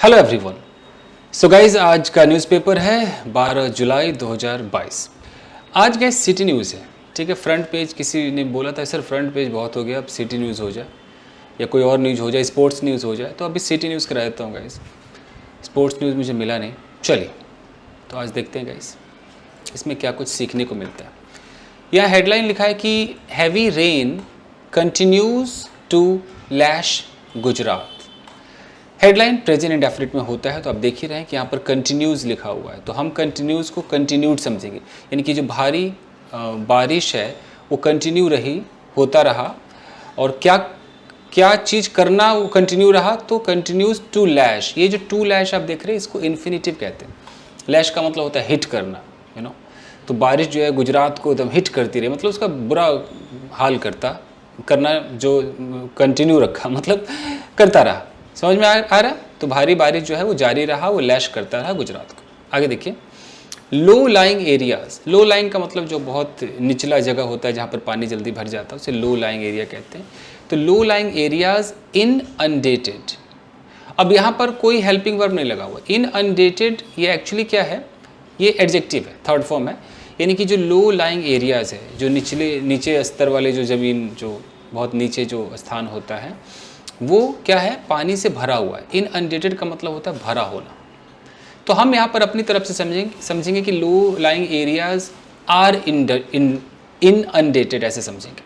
Hello everyone. So guys आज का newspaper है 12 जुलाई 2022। आज गए सिटी न्यूज़ है, ठीक है। फ्रंट पेज किसी ने बोला था सर फ्रंट पेज बहुत हो गया, अब सिटी न्यूज़ हो जाए या कोई और न्यूज़ हो जाए, स्पोर्ट्स न्यूज़ हो जाए, तो अभी सिटी न्यूज़ करा देता हूँ गाइज। स्पोर्ट्स न्यूज़ मुझे मिला नहीं, चलिए तो आज देखते हैं गाइज इसमें क्या कुछ सीखने को मिलता है। यहाँ हेडलाइन लिखा है कि heavy rain continues to lash Gujarat. Headline present indefinite में होता है, तो आप देख ही रहे हैं कि यहाँ पर कंटिन्यूज लिखा हुआ है, तो हम कंटिन्यूज को कंटिन्यूड समझेंगे, यानी कि जो भारी बारिश है वो कंटिन्यू रही, होता रहा, और क्या क्या चीज़ करना वो कंटिन्यू रहा, तो कंटिन्यूज टू लैश। ये जो टू लैश आप देख रहे हैं इसको इन्फिनिटिव कहते हैं। लैश का मतलब होता है हिट करना, यू नो। तो बारिश जो है गुजरात को एकदम हिट करती रही, मतलब उसका बुरा हाल करना जो कंटिन्यू रखा, मतलब करता रहा। समझ में आ रहा है? तो भारी बारिश जो है वो जारी रहा, वो लैश करता रहा गुजरात को। आगे देखिए, लो लाइंग एरियाज। लो लाइंग का मतलब जो बहुत निचला जगह होता है जहाँ पर पानी जल्दी भर जाता है उसे लो लाइंग एरिया कहते हैं। तो लो लाइंग एरियाज इनअंडेटेड। अब यहाँ पर कोई हेल्पिंग वर्ब नहीं लगा हुआ। इनअंडेटेड ये एक्चुअली क्या है, ये एडजेक्टिव है, थर्ड फॉर्म है, यानी कि जो लो लाइंग एरियाज है, जो नीचे स्तर वाले जो ज़मीन, जो बहुत नीचे जो स्थान होता है वो क्या है, पानी से भरा हुआ है। इनअंडेटेड का मतलब होता है भरा होना। तो हम यहाँ पर अपनी तरफ से समझेंगे कि low lying areas are inundated, ऐसे समझेंगे।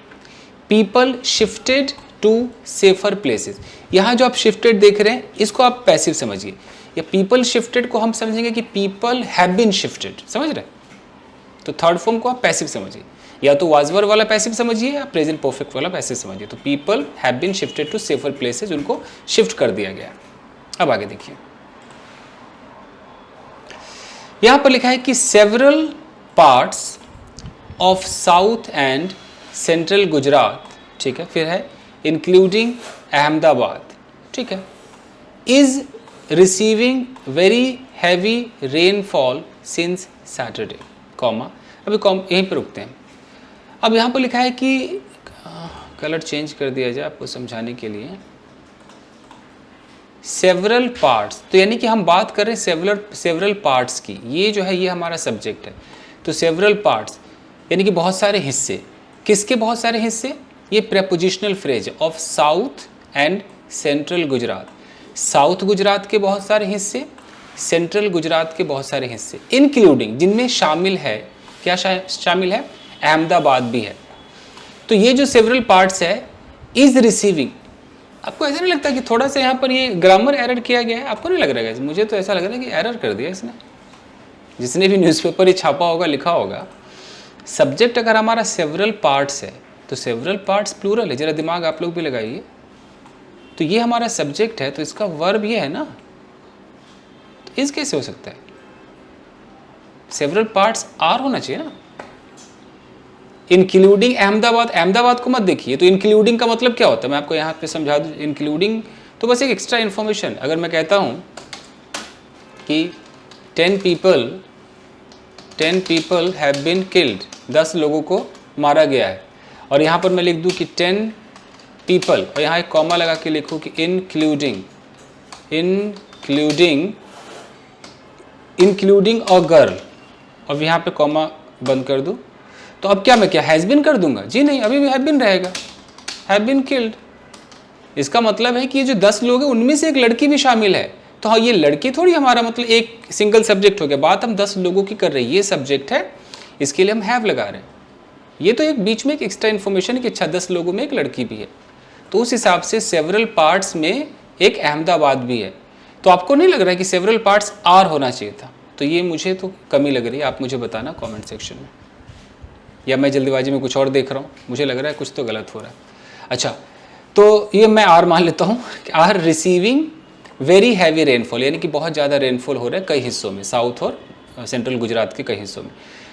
People shifted to safer places. यहाँ जो आप शिफ्टेड देख रहे हैं इसको आप पैसिव समझिए, या पीपल शिफ्टेड को हम समझेंगे कि पीपल हैव बीन शिफ्टेड, समझ रहे हैं। तो थर्ड फॉर्म को आप पैसिव समझिए, या तो वाज वर वाला पैसिव समझिए या प्रेजेंट परफेक्ट वाला पैसिव समझिए। तो people have been shifted to safer places, उनको शिफ्ट कर दिया गया। अब आगे देखिए, यहां पर लिखा है कि several parts of south and central Gujarat, ठीक है, फिर है इंक्लूडिंग अहमदाबाद, ठीक है, is receiving very heavy rainfall since Saturday, comma, अभी यहीं पर रुकते हैं। अब यहाँ पर लिखा है कि कलर चेंज कर दिया जाए आपको समझाने के लिए। सेवरल पार्ट्स, तो यानी कि हम बात कर रहे हैं सेवरल पार्ट्स की। ये जो है ये हमारा सब्जेक्ट है। तो सेवरल पार्ट्स यानी कि बहुत सारे हिस्से। किसके बहुत सारे हिस्से? ये प्रेपोजिशनल फ्रेज है, of south and central Gujarat. South Gujarat के बहुत सारे हिस्से, सेंट्रल गुजरात के बहुत सारे हिस्से, इंक्लूडिंग, जिनमें शामिल है, क्या शामिल है? अहमदाबाद भी है। तो ये जो सेवरल पार्ट्स है, इज रिसीविंग। आपको ऐसा नहीं लगता कि थोड़ा सा यहाँ पर ये ग्रामर एरर किया गया है? आपको नहीं लग रहा है? मुझे तो ऐसा लग रहा है कि एरर कर दिया इसने, जिसने भी न्यूज़पेपर ये छापा होगा, लिखा होगा। सब्जेक्ट अगर हमारा सेवरल पार्ट्स है तो सेवरल पार्ट्स प्लूरल है, जरा दिमाग आप लोग भी लगाइए। तो ये हमारा सब्जेक्ट है, तो इसका वर्ब ये है ना, तो इस कैसे हो सकता है? सेवरल पार्ट्स आर होना चाहिए ना। इंक्लूडिंग अहमदाबाद, अहमदाबाद को मत देखिए। तो इंक्लूडिंग का मतलब क्या होता है, मैं आपको यहाँ पे समझा दूँ। इंक्लूडिंग तो बस एक एक्स्ट्रा इन्फॉर्मेशन। अगर मैं कहता हूँ कि 10 people हैव बीन किल्ड, 10 लोगों को मारा गया है, और यहाँ पर मैं लिख दूँ कि 10 people, और यहाँ एक कॉमा लगा के लिखूँ कि इंक्लूडिंग अ गर्ल, और यहाँ पे कॉमा बंद कर दूँ। तो अब क्या मैं क्या हैज़ बीन कर दूंगा? जी नहीं, अभी भी हैव बीन रहेगा, हैव बीन किल्ड। इसका मतलब है कि ये जो 10 लोग हैं उनमें से एक लड़की भी शामिल है। तो हाँ, ये लड़की थोड़ी हमारा मतलब एक सिंगल सब्जेक्ट हो गया। बात हम 10 लोगों की कर रहे हैं, ये सब्जेक्ट है, इसके लिए हम हैव लगा रहे हैं। ये तो एक बीच में एक एक्स्ट्रा इन्फॉर्मेशन है कि अच्छा 10 लोगों में एक लड़की भी है। तो उस हिसाब से सेवरल पार्ट्स में एक अहमदाबाद भी है। तो आपको नहीं लग रहा है कि सेवरल पार्ट्स आर होना चाहिए था? तो ये मुझे तो कमी लग रही है, आप मुझे बताना कमेंट सेक्शन में, या मैं जल्दीबाजी में कुछ और देख रहा हूँ, मुझे लग रहा है कुछ तो गलत हो रहा है। अच्छा, तो ये मैं आर मान लेता हूँ कि are receiving very heavy rainfall, यानी कि बहुत ज़्यादा रेनफॉल हो रहा है कई हिस्सों में, साउथ और सेंट्रल गुजरात के कई हिस्सों में,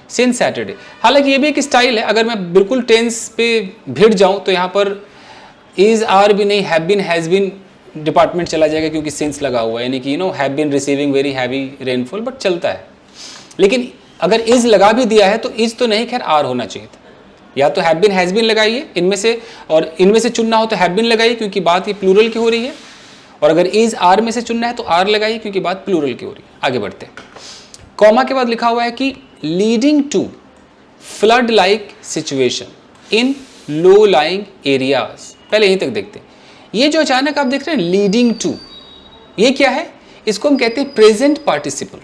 सिंस सैटरडे। हालांकि ये भी एक स्टाइल है। अगर मैं बिल्कुल टेंस पे भिड़ जाऊँ तो यहाँ पर इज आर भी नहीं, have been has been department चला जाएगा, क्योंकि सिंस लगा हुआ है, यानी कि have been receiving very heavy rainfall, but चलता है। लेकिन अगर इज लगा भी दिया है तो इज तो नहीं, खैर आर होना चाहिए था। या तो हैव बीन हैज़ बीन लगाइए इनमें से, और इनमें से चुनना हो तो हैव बीन लगाइए, क्योंकि बात ये प्लूरल की हो रही है। और अगर इज आर में से चुनना है तो आर लगाइए क्योंकि बात प्लूरल की हो रही है। आगे बढ़ते हैं। कॉमा के बाद लिखा हुआ है कि leading to flood like situation in low lying areas. पहले यहीं तक देखते हैं। ये जो अचानक आप देख रहे हैं लीडिंग टू, ये क्या है? इसको हम कहते हैं प्रेजेंट पार्टिसिपल।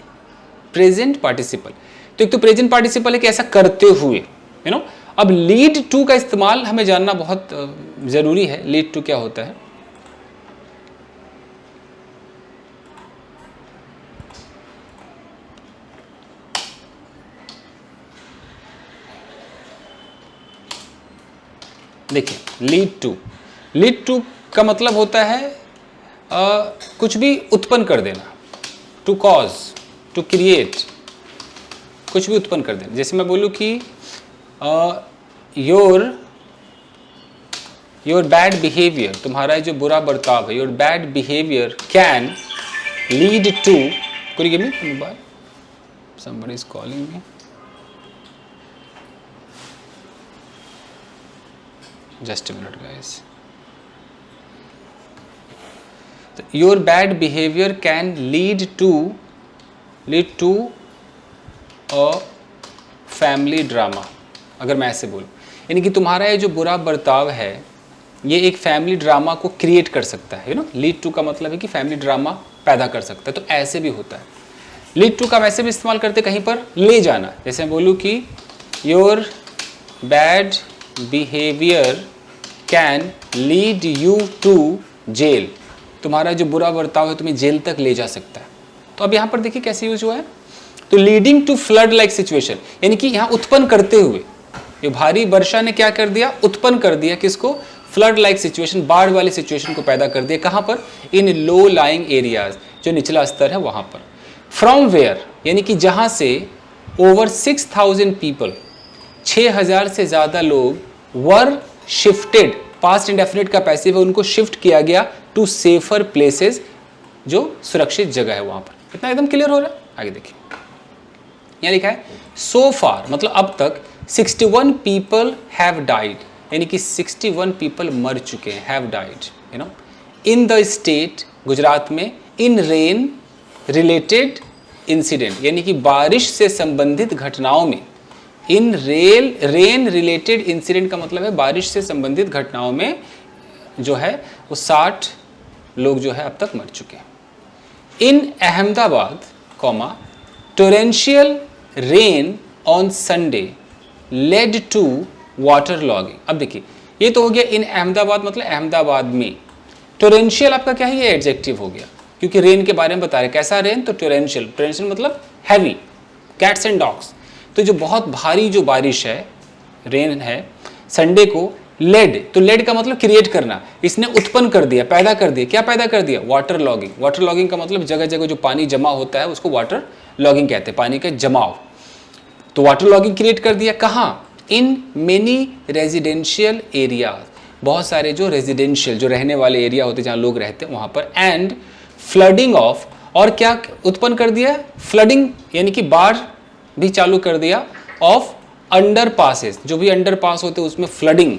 प्रेजेंट पार्टिसिपल, तो एक तो प्रेजेंट पार्टिसिपल है कि ऐसा करते हुए, यू नो। अब लीड टू का इस्तेमाल हमें जानना बहुत जरूरी है। लीड टू क्या होता है? देखिए, लीड टू का मतलब होता है कुछ भी उत्पन्न कर देना, टू कॉज, टू क्रिएट, कुछ भी उत्पन्न कर देना। जैसे मैं बोलूँ कि योर बैड बिहेवियर, तुम्हारा जो बुरा बर्ताव है, your bad behaviour can lead to, could you give me the mobile? Somebody is calling me. Just a minute, guys. So, your bad behavior can lead to a family drama. अगर मैं ऐसे बोलूँ, यानी कि तुम्हारा ये जो बुरा बर्ताव है ये एक फैमिली ड्रामा को क्रिएट कर सकता है, यू नो। लीड टू का मतलब है कि फैमिली ड्रामा पैदा कर सकता है। तो ऐसे भी होता है। लीड टू का वैसे भी इस्तेमाल करते कहीं पर ले जाना। जैसे मैं बोलूँ कि your bad behaviour can lead you to jail, तुम्हारा जो बुरा बर्ताव है तुम्हें जेल तक ले जा सकता है। तो अब यहाँ पर देखिए कैसे यूज हुआ है। तो leading to flood like situation, यानी कि यहाँ उत्पन्न करते हुए, ये भारी वर्षा ने क्या कर दिया? उत्पन्न कर दिया किसको? फ्लड लाइक सिचुएशन, बाढ़ वाली सिचुएशन को पैदा कर दिया। कहाँ पर? इन लो लाइंग एरियाज, जो निचला स्तर है वहाँ पर। फ्रॉम वेयर, यानी कि जहाँ से ओवर 6000 पीपल, 6000 से ज़्यादा लोग वर शिफ्टेड, पास्ट इंडेफिनिट का पैसिव है, उनको शिफ्ट किया गया टू सेफर प्लेसेस, जो सुरक्षित जगह है वहाँ पर। इतना एकदम क्लियर हो रहा है? आगे देखिए, यहाँ लिखा है सो फार, मतलब अब तक 61 पीपल हैव डाइड, यानी कि 61 पीपल मर चुके हैं, have died, you know, in the state, Gujarat में, इन रेन रिलेटेड इंसिडेंट, यानी कि बारिश से संबंधित घटनाओं में। इन रेन रिलेटेड इंसिडेंट का मतलब है बारिश से संबंधित घटनाओं में जो है वो 60 लोग जो है अब तक मर चुके हैं। In Ahmedabad, comma, torrential rain on Sunday led to waterlogging. अब देखिए, ये तो हो गया इन अहमदाबाद, मतलब अहमदाबाद में। टोरेंशियल आपका क्या है? ये एडजेक्टिव हो गया, क्योंकि रेन के बारे में बता रहे। कैसा रेन? तो टोरेंशियल। टोरेंशियल मतलब हैवी, कैट्स एंड डॉग्स। तो जो बहुत भारी जो बारिश है, रेन है, संडे को लेड, तो लेड का मतलब क्रिएट करना, इसने उत्पन्न कर दिया, पैदा कर दिया। क्या पैदा कर दिया? Water logging. वाटर लॉगिंग का मतलब जगह जगह जो पानी जमा होता है उसको वाटर लॉगिंग कहते हैं, पानी का जमाव। तो वाटर लॉगिंग क्रिएट कर दिया। कहाँ? इन मेनी रेजिडेंशियल एरियाज, बहुत सारे जो रेजिडेंशियल, जो रहने वाले एरिया होते हैं जहाँ लोग रहते हैं वहाँ पर। एंड फ्लडिंग ऑफ, और क्या उत्पन्न कर दिया? फ्लडिंग, यानी कि बाढ़ भी चालू कर दिया। ऑफ अंडर पासेस, जो भी अंडर पास होते हैं उसमें फ्लडिंग,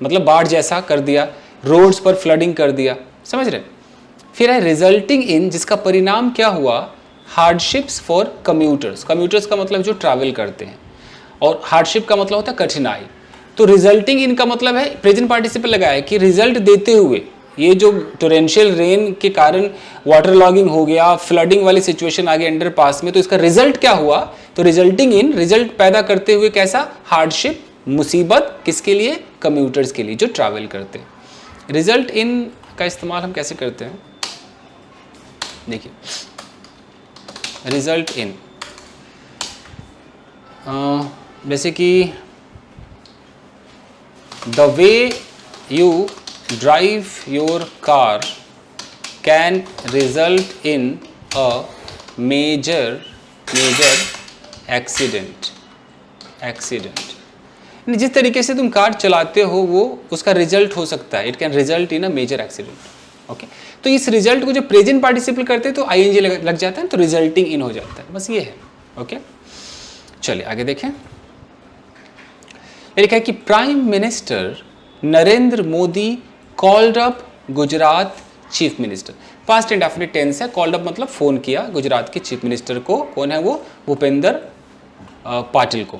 मतलब बाढ़ जैसा कर दिया। रोड्स पर फ्लडिंग कर दिया, समझ रहे? फिर है रिजल्टिंग इन, जिसका परिणाम क्या हुआ? Hardships for commuters. कम्यूटर्स का मतलब जो ट्रैवल करते हैं, और हार्डशिप का मतलब होता है कठिनाई। तो रिजल्टिंग इन का मतलब है, प्रेजेंट पार्टिसिपल लगाया कि रिजल्ट देते हुए, ये जो टोरेंशियल रेन के कारण वाटर लॉगिंग हो गया, फ्लडिंग वाली सिचुएशन आ गई अंडर पास में, तो इसका रिजल्ट क्या हुआ? तो रिजल्टिंग इन, रिजल्ट पैदा करते हुए कैसा? हार्डशिप, मुसीबत, किसके लिए? कम्यूटर्स के लिए जो ट्रैवल करते हैं। रिजल्ट इन का इस्तेमाल हम कैसे करते हैं? देखिए, रिजल्ट इन, जैसे कि the way you drive your car can result in a major accident. जिस तरीके से तुम कार चलाते हो वो उसका रिजल्ट हो सकता है, it can result in a major accident. Okay, तो इस रिजल्ट को जो प्रेजेंट पार्टिसिपल करते हैं तो आईएनजी लग जाता है, तो रिजल्टिंग इन हो जाता है, बस ये है। ओके, चलिए आगे देखें। लिखा है कि prime minister Narendra Modi called up Gujarat chief minister. Past indefinite tense है, कॉल्ड अप मतलब फोन किया गुजरात के चीफ मिनिस्टर को। कौन है वो? भूपेंद्र पाटिल को।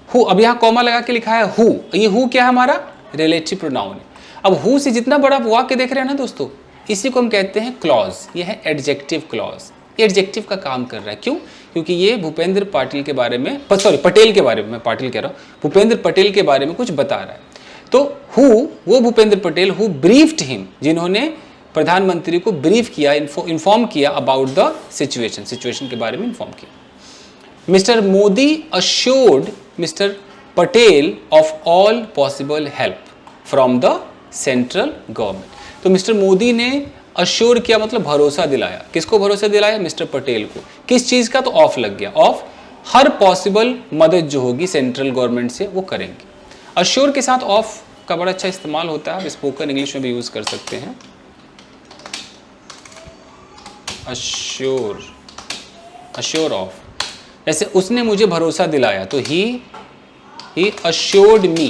हु, अब यहाँ कॉमा लगा के लिखा है हु, ये हु क्या है? हमारा रिलेटिव प्रोनाउन है। अब हु से जितना बड़ा वाक्य देख रहे हैं ना दोस्तों, इसी को हम कहते हैं क्लॉज। ये है एडजेक्टिव क्लॉज, एडजेक्टिव का काम कर रहा है। क्यों? क्योंकि ये भूपेंद्र पाटिल के बारे में, सॉरी पटेल के बारे में, मैं पाटिल कह रहा हूँ, भूपेंद्र पटेल के बारे में कुछ बता रहा है। तो हु, वो Bhupendra Patel who briefed him, जिन्होंने प्रधानमंत्री को ब्रीफ किया, इन्फॉर्म किया अबाउट द सिचुएशन के बारे में इन्फॉर्म किया। Mister Modi assured mister Patel of all possible help from the central government. तो मिस्टर मोदी ने अश्योर किया मतलब भरोसा दिलाया। किसको भरोसा दिलाया? मिस्टर पटेल को। किस चीज़ का? तो ऑफ लग गया, ऑफ हर पॉसिबल मदद जो होगी सेंट्रल गवर्नमेंट से वो करेंगे। अश्योर के साथ ऑफ का बड़ा अच्छा इस्तेमाल होता है, आप स्पोकन इंग्लिश में भी यूज़ कर सकते हैं। अश्योर, अश्योर ऑफ, जैसे उसने मुझे भरोसा दिलाया तो ही अश्योर्ड मी।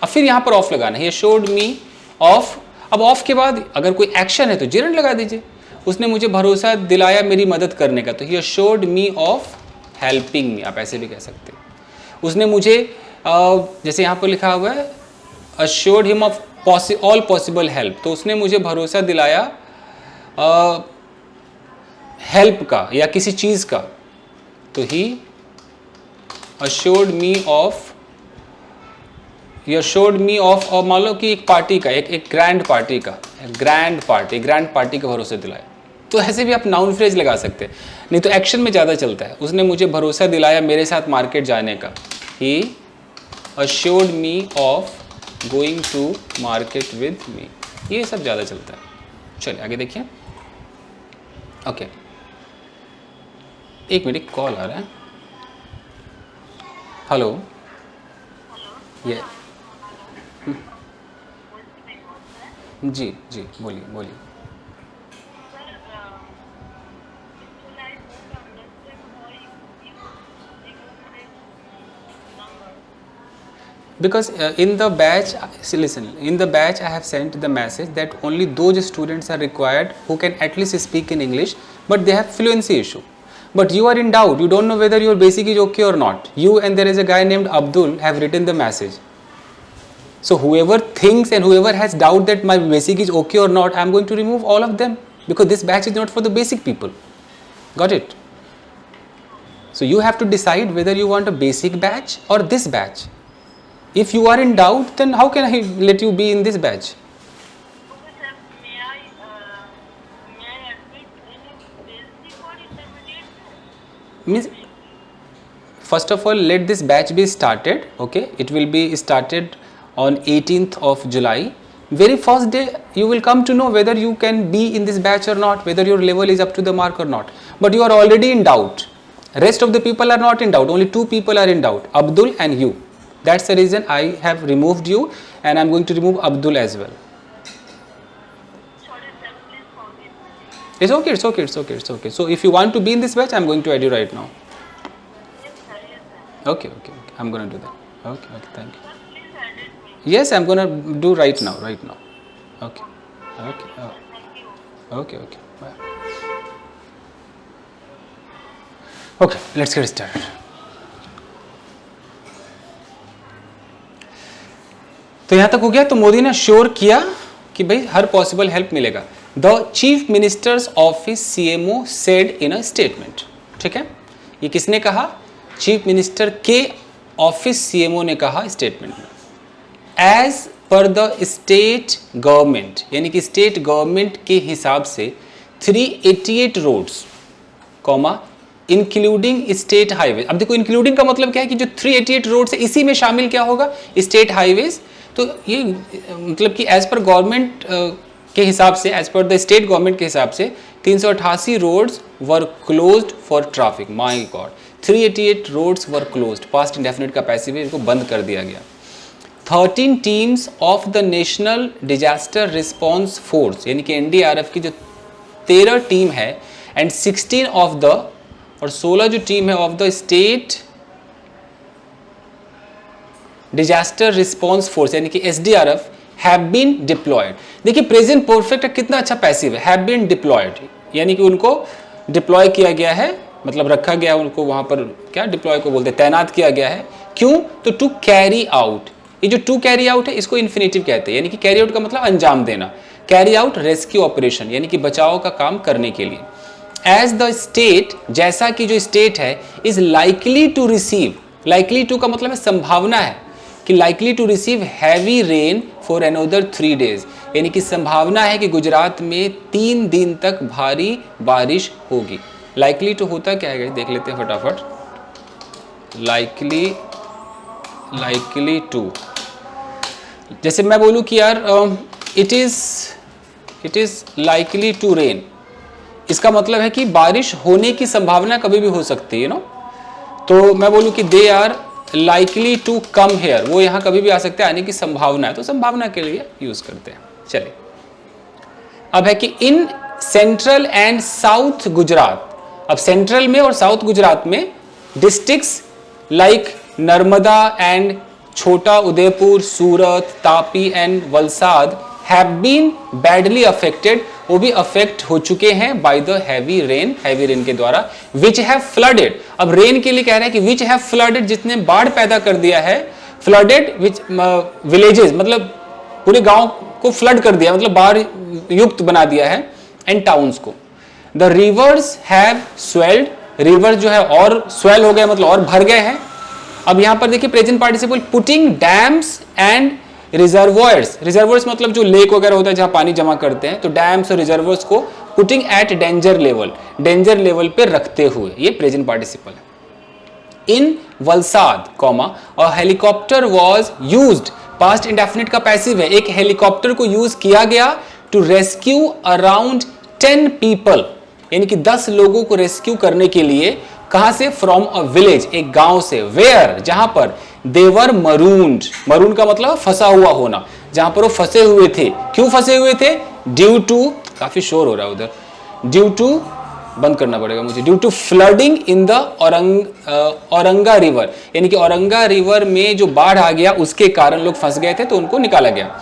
अब फिर यहाँ पर ऑफ लगाना, ही अश्योर्ड मी ऑफ। अब ऑफ के बाद अगर कोई एक्शन है तो जेरेंट लगा दीजिए। उसने मुझे भरोसा दिलाया मेरी मदद करने का, तो he assured me of helping me, आप ऐसे भी कह सकते हैं। उसने मुझे जैसे यहाँ पर लिखा हुआ है assured him of all possible help, तो उसने मुझे भरोसा दिलाया हेल्प का या किसी चीज़ का, तो ही अश्योर्ड मी ऑफ, ये अश्योर्ड मी ऑफ, और मान लो कि एक पार्टी का, एक ग्रैंड पार्टी का, ग्रैंड पार्टी का भरोसा दिलाया। तो ऐसे भी आप नाउन फ्रेज लगा सकते हैं, नहीं तो एक्शन में ज़्यादा चलता है। उसने मुझे भरोसा दिलाया मेरे साथ मार्केट जाने का, he assured me of going to market with me, ये सब ज़्यादा चलता है। चलिए आगे देखिए। ओके, एक मिनट, कॉल आ रहा है। हेलो, ये जी जी, बोलिए बोलिए। Because in the batch, listen, in the batch I have sent the message that only those students are required who can at least speak in English, but they have fluency issue. But you are in doubt, you don't know whether your basic is okay or not. You and there is a guy named Abdul have written the message. So whoever thinks and whoever has doubt that my basic is okay or not, I am going to remove all of them, because this batch is not for the basic people. Got it? So you have to decide whether you want a basic batch or this batch. If you are in doubt, then how can I let you be in this batch? May I admit any basic or intermediate? Means, first of all, let this batch be started. Okay, it will be started on 18th of July. Very first day you will come to know whether you can be in this batch or not, whether your level is up to the mark or not. But you are already in doubt. Rest of the people are not in doubt. Only two people are in doubt, Abdul and you. That's the reason I have removed you, and I'm going to remove Abdul as well. Sorry sir, please forgive me. It's okay, it's okay, it's okay, it's okay. So if you want to be in this batch, I'm going to add you right now. Yes sir, yes sir. Okay, okay, okay. I'm going to do that. Okay, okay, thank you. Sir, please edit me. Yes, I'm going to do right now, right now. Okay, okay, Thank you. okay, okay. Bye. Okay, let's get started. तो यहाँ तक हो गया। तो मोदी ने sure किया कि भाई हर पॉसिबल हेल्प मिलेगा। The chief minister's office CMO said in a statement. ठीक है, ये किसने कहा? चीफ मिनिस्टर के ऑफिस सीएमओ ने कहा स्टेटमेंट में। As per the state government, यानी कि स्टेट गवर्नमेंट के हिसाब से 388 roads comma including state highway. अब देखो इंक्लूडिंग का मतलब क्या है कि जो 388 रोड्स है इसी में शामिल क्या होगा? State highways. तो ये मतलब कि एज पर गवर्नमेंट के हिसाब से, as per the state government के हिसाब से 388 roads were closed for traffic. My God, 388 roads were closed, past indefinite का पैसिव है, इनको बंद कर दिया गया। 13 teams of the national disaster response force, यानी कि एनडीआरएफ की जो 13 टीम है, एंड 16 ऑफ द, और 16 जो टीम है of the state disaster response force यानी कि एसडीआरएफ, हैव बीन डिप्लॉयड। देखिए प्रेजेंट परफेक्ट कितना अच्छा पैसिव है, हैव बीन डिप्लॉयड, यानी कि उनको डिप्लॉय किया गया है, मतलब रखा गया उनको वहां पर, क्या डिप्लॉय को बोलते हैं, तैनात किया गया है। क्यों? तो टू कैरी आउट, ये जो टू कैरी आउट है इसको इन्फिनेटिव कहते हैं, यानी कि कैरी आउट का मतलब अंजाम देना, कैरी आउट रेस्क्यू ऑपरेशन, यानी कि बचाव का काम करने के लिए। एज द स्टेट, जैसा कि जो स्टेट है, is likely to receive, likely to का मतलब है संभावना है कि likely to receive heavy rain for another 3 days, यानी कि संभावना है कि गुजरात में 3 दिन तक भारी बारिश होगी। लाइकली टू होता क्या है देख लेते हैं फटाफट। लाइकली टू, जैसे मैं बोलूं कि यार it is likely to rain, इसका मतलब है कि बारिश होने की संभावना कभी भी हो सकती है, नो। तो मैं बोलूं कि they are likely to come here, वो यहाँ कभी भी आ सकते हैं, आने की संभावना है, तो संभावना के लिए यूज करते हैं। चलिए अब है कि in central and south Gujarat, अब सेंट्रल में और साउथ गुजरात में districts like Narmada and Chhota Udaipur, Surat, Tapi and Valsad have been badly affected, वो भी अफेक्ट हो चुके हैं बाय द हैवी रेन के द्वारा, विच हैव फ्लडेड। अब रेन के लिए कह रहे हैं कि विच हैव फ्लडेड, जिसने बाढ़ पैदा कर दिया है, फ्लडेड विच विलेजेस, मतलब पूरे गांव को फ्लड कर दिया, मतलब बाढ़ युक्त बना दिया है, एंड टाउन्स को। The reverse have swelled, river जो है और स्वेल हो गए, मतलब और भर गए हैं। अब यहां पर देखिए present participle putting dams and reservoirs, reservoirs मतलब जो लेक वगैरह होता है जहां पानी जमा करते हैं, तो डैम्स और रिजर्वोयर्स को putting at danger level, danger level पे रखते हुए, ये प्रेजेंट पार्टिसिपल है। In Valsad comma a helicopter was used, past indefinite का पैसिव है, एक हेलीकॉप्टर को यूज किया गया टू रेस्क्यू अराउंड 10 पीपल, यानी कि 10 लोगों को रेस्क्यू करने के लिए, कहां से? फ्रॉम अ विलेज, एक गांव से, वेयर, जहां पर देवर मरून्ड, मरून का मतलब फंसा हुआ होना, जहां पर वो फंसे हुए थे। क्यों फंसे हुए थे? ड्यू टू, काफी शोर हो रहा है उधर, ड्यू टू, बंद करना पड़ेगा मुझे, due to flooding in the Auranga river, यानी कि औरंगा रिवर में जो बाढ़ आ गया उसके कारण लोग फंस गए थे, तो उनको निकाला गया।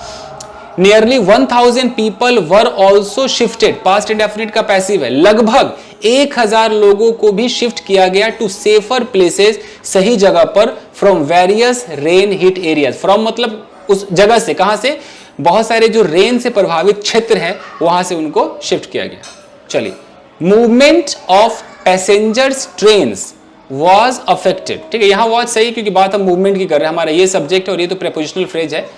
Nearly 1000 people were also shifted, past indefinite का पैसिव है, लगभग 1000 लोगों को भी शिफ्ट किया गया टू सेफर प्लेसेस, सही जगह पर, from various rain hit areas, from मतलब उस जगह से, कहां से? बहुत सारे जो रेन से प्रभावित क्षेत्र हैं वहां से उनको शिफ्ट किया गया। चलिए, movement of passengers trains was affected, ठीक है, यहां वॉज सही क्योंकि बात हम मूवमेंट की कर रहे हैं, हमारा ये सब्जेक्ट है और ये तो प्रेपोजिशनल फ्रेज है।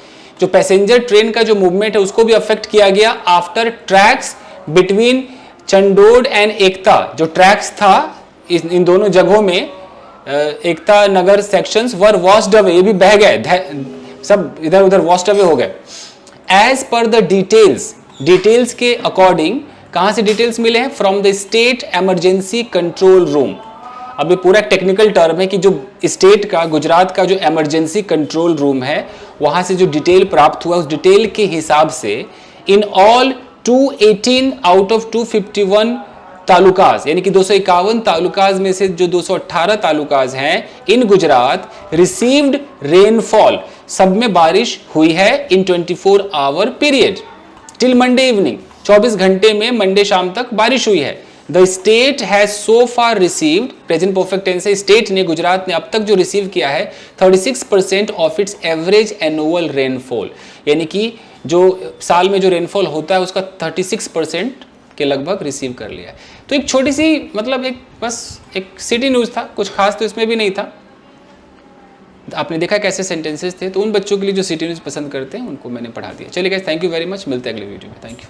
जो पैसेंजर ट्रेन का जो मूवमेंट है उसको भी अफेक्ट किया गया आफ्टर ट्रैक्स बिटवीन चंडोड एंड एकता, जो ट्रैक्स था इन दोनों जगहों में, एकता नगर सेक्शंस वर वॉश्ड अवे, ये भी बह गए, सब इधर उधर वॉश्ड अवे हो गए। As per the details, details के अकॉर्डिंग, कहां से डिटेल्स मिले हैं? From the state emergency control room. अब ये पूरा टेक्निकल टर्म है कि जो स्टेट का, गुजरात का जो इमरजेंसी कंट्रोल रूम है, वहां से जो डिटेल प्राप्त हुआ, उस डिटेल के हिसाब से in all 218 out of 251 talukas, यानी कि 251 तालुकाज में से जो 218 तालुकाज हैं इन गुजरात, रिसीव्ड रेनफॉल, सब में बारिश हुई है in 24 hour period till Monday evening, 24 घंटे में मंडे शाम तक बारिश हुई है। The state has so far received, present perfect tense है, स्टेट ने, गुजरात ने अब तक जो रिसीव किया है 36% of its average annual rainfall, यानी कि जो साल में जो रेनफॉल होता है उसका 36% के लगभग रिसीव कर लिया है। तो एक छोटी सी, मतलब एक बस एक सिटी न्यूज़ था, कुछ खास तो इसमें भी नहीं था। आपने देखा कैसे सेंटेंसेस थे, तो उन बच्चों के लिए जो सिटी न्यूज़ पसंद करते हैं उनको मैंने पढ़ा दिया। चलिए guys, thank you very much, मिलते हैं अगले वीडियो में, थैंक यू।